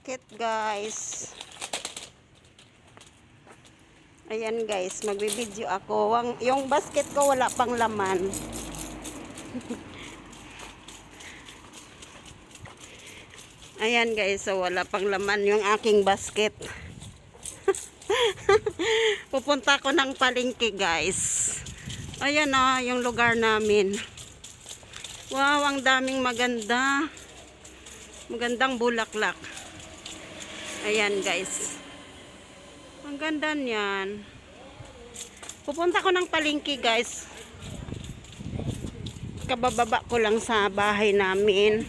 basket, guys. Ayan, guys, magbibideo ako. Yung basket ko wala pang laman. Ayan, guys, so wala pang laman yung aking basket. Pupunta ko ng palengke, guys. Ayan o, yung lugar namin. Wow, ang daming maganda. Magandang bulaklak. Ayan, guys. Ang ganda niyan. Pupunta ko ng palengke, guys. Kabababa ko lang sa bahay namin.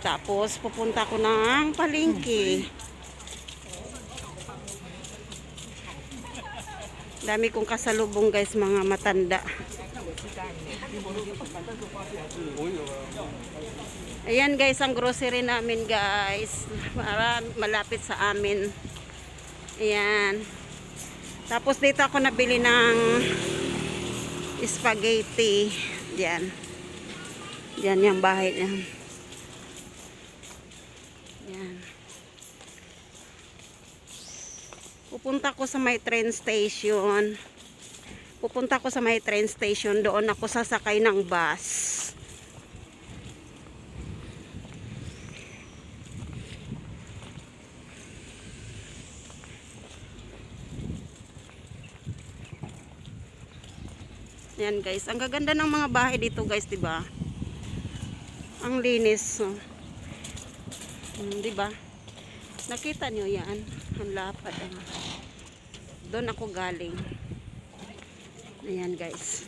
Tapos, pupunta ko ng palengke. Dami kong kasalubong, guys, mga matanda. Ayan, guys, ang grocery namin, guys. Malapit sa amin. Ayan. Tapos dito ako nabili ng spaghetti. Diyan. Diyan yung bahay niya. Ayan. Pupunta ko sa may train station. Doon ako sasakay ng bus. Yan, guys. Ang gaganda ng mga bahay dito, guys, 'di ba? Ang linis. Oh. 'Di ba? Nakita niyo 'yan? Ang lapad. Doon ako galing. Ayan, guys.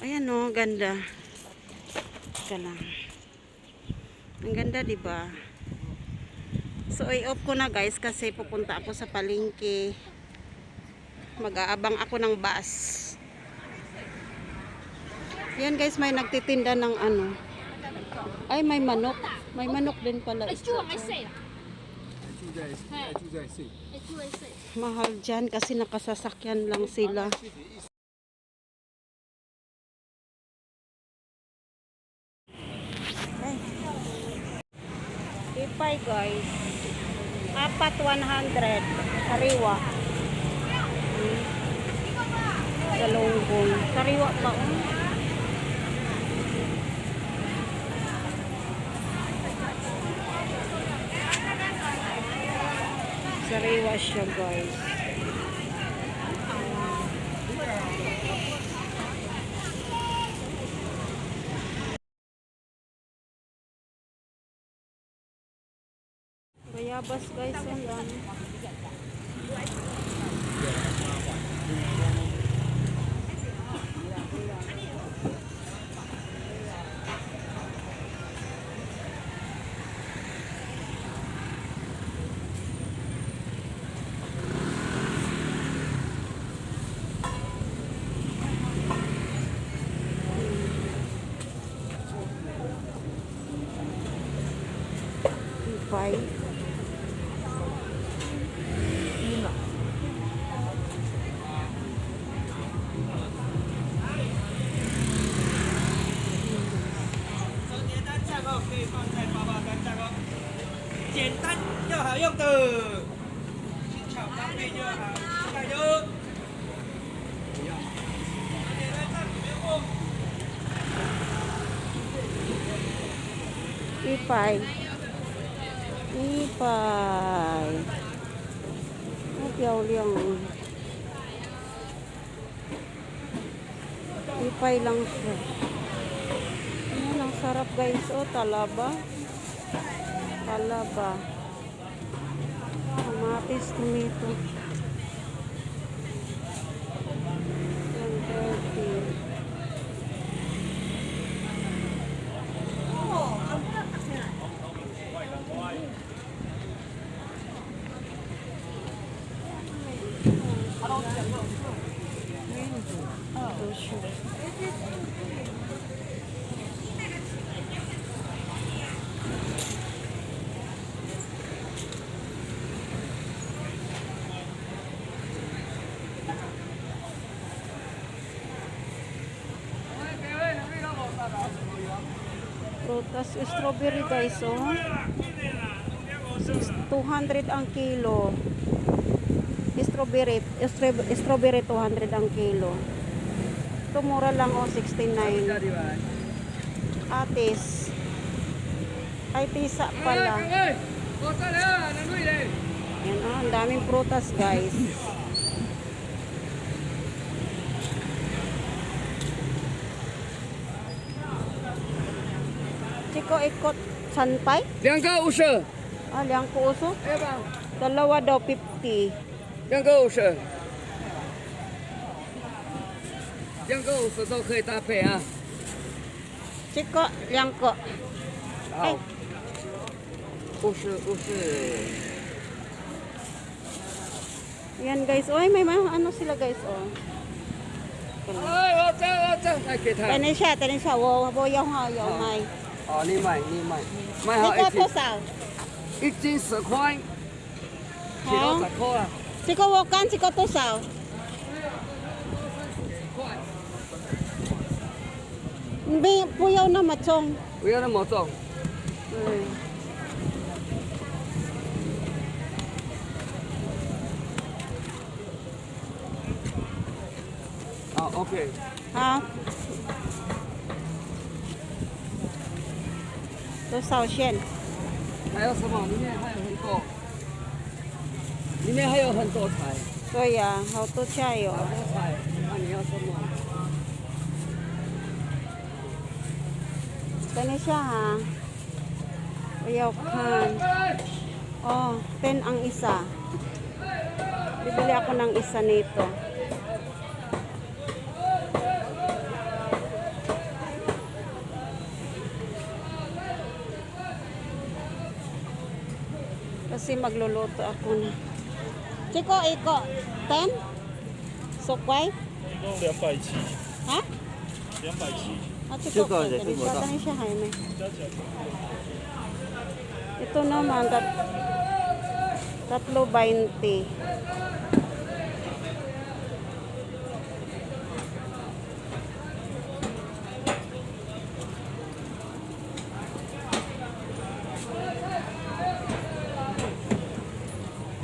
Ayan, oh, ganda. Ika lang. Ang ganda, 'di ba? So, i-off ko na, guys, kasi pupunta ako sa palengke. Mag-aabang ako ng bus. Yan, guys, may nagtitinda ng ano. Ay, may manok. May manok din pala. Mahal dyan kasi nakasasakyan lang sila. Ipay, guys. 4,100. Sariwa. Galunggong. Sariwa pa. Sariwa siya, guys. Bayabas, guys, ang dami. Ipay. Ipay. Ipay. Piyaw liang. Ipay lang siya. Ayan, ang sarap, guys. Oh, talaba. Talaba. Kamatis, tomato. Yan, 30. Prutas, strawberry, guys, oh. 200 ang kilo. Strawberry 200 ang kilo. Ito mura lang oh, 69. Atis. Ay, tisa pala. Yan oh, ang daming prutas guys. Chiko ikot sanpay? 2个50， Ah, liang ko uso. 哎吧， Dalawa daw 50. 2个50，2个50都可以搭配啊。 Chiko, liang ko. 好，50。 Yan guys. Oy, may mga ano sila guys oh. 哎，我这，来给他。等一下，我要哈要买。哦，你买，买这好个多少？一斤10块，其他好， 10块啊。这个我干这个多少？不要那么重。不要那么重。嗯。好，OK。好。多少钱？还有什么？里面还有很多，里面还有很多菜，对呀，好多菜哟、好多菜。那你要什么？ Tani siya ha. Ayaw kan. Oh, 10 ang isa. Bibili ako ng isa nito. Kasi magluluto ako na. Chiko, iko. 10? Sukway? 用270， Ha? 270， At ito, Chiko, tani chiko siya. daw. Tani siya, Jaime. 加起来 Ito naman, 3.20.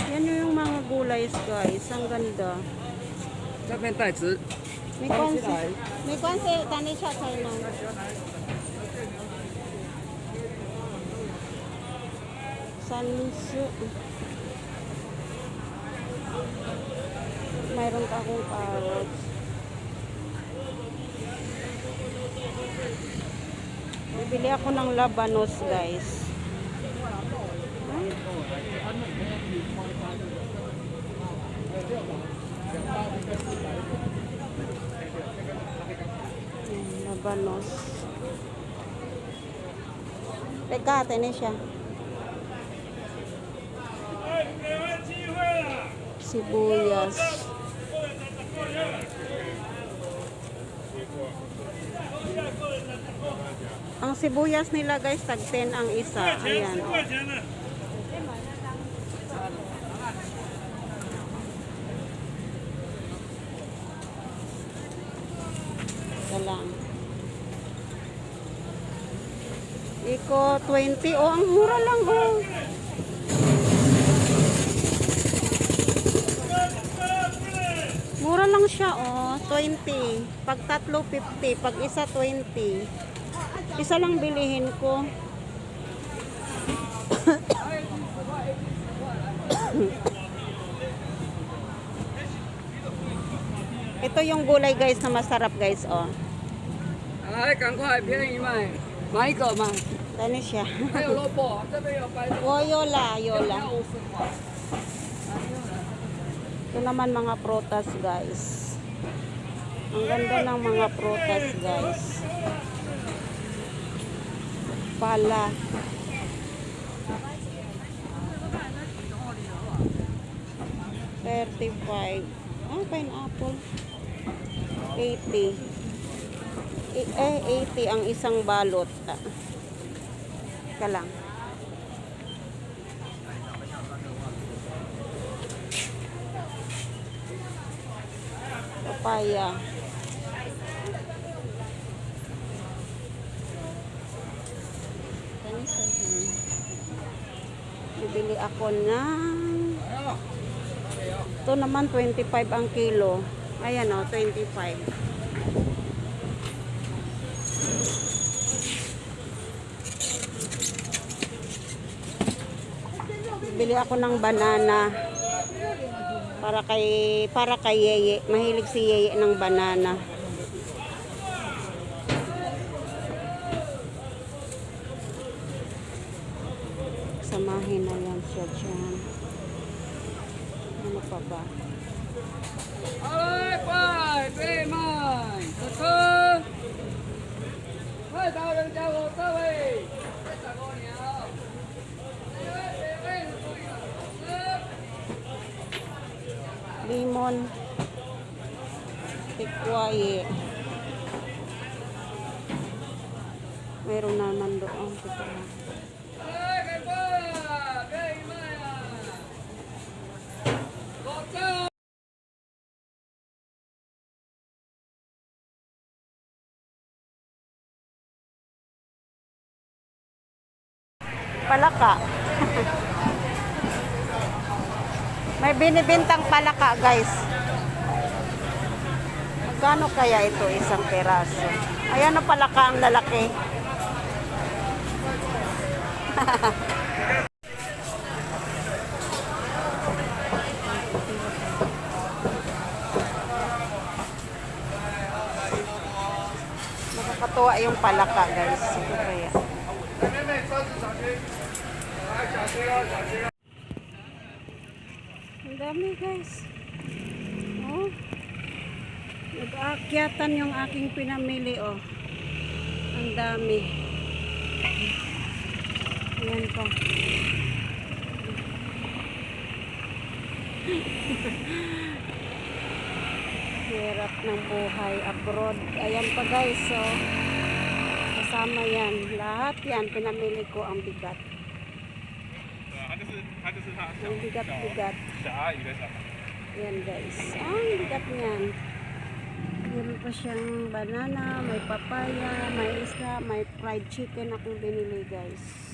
Yan yung mga gulay guys. Ang ganda. 这边袋子， May kwanse, tani siya kayo. Sansu. Mayroon pa akong carrots. Bibili ako ng labanos, guys. Labanos. Teka, tani siya. Sibuyas. Ang sibuyas nila guys, tag 10 ang isa. Ayan. Oh. Ito lang. Iko 20. Oh, ang mura lang oh. Mura lang siya oh, 20. Pag tatlo 50, pag isa 20. Isa lang bilihin ko. Ito yung gulay guys na masarap guys oh. 哎，赶快便宜卖，买一个嘛。 Tani siya. 还有萝卜，这边有白萝卜， Oh, yola. 要50块。 Ito naman mga prutas guys. Ang ganda ng mga prutas guys. Pala. $35. Ah, pineapple. 80. 80 ang isang balot. Teka lang. Papaya. Bibili ako ng ito naman 25 ang kilo. Ayan o, 25. Bili ako ng banana para kay Yeye. Mahilig si Yeye ng banana. Samahin na yan siya dyan. Ano pa ba? Alright, bye, bye, mine. Satu. Hai, tao đang chào cô tao ơi. Chào cô nhiều. Limon. Tikwaye. Meron naman doon. Teka lang. Alright, bye, bye, mine. Go. Palaka. May binibintang palaka, guys. Magkano kaya ito isang peraso? Ayan ang palaka ang lalaki. Nakakatuwa yung palaka, guys. Ito kaya. Ang dami, guys. Oh. Nag-aakyatan yung aking pinamili, oh. Ang dami. Ayan pa. Hirap ng buhay abroad. Ayan pa, guys, oh. Kasama yan. Lahat yan, pinamili ko ang bigat. 它 Ang bigat-bigat. 小阿姨的小孩。 Yan, guys. Ang bigat niyan. Meron pa siyang banana, may papaya, may isda, may fried chicken akong binili, guys.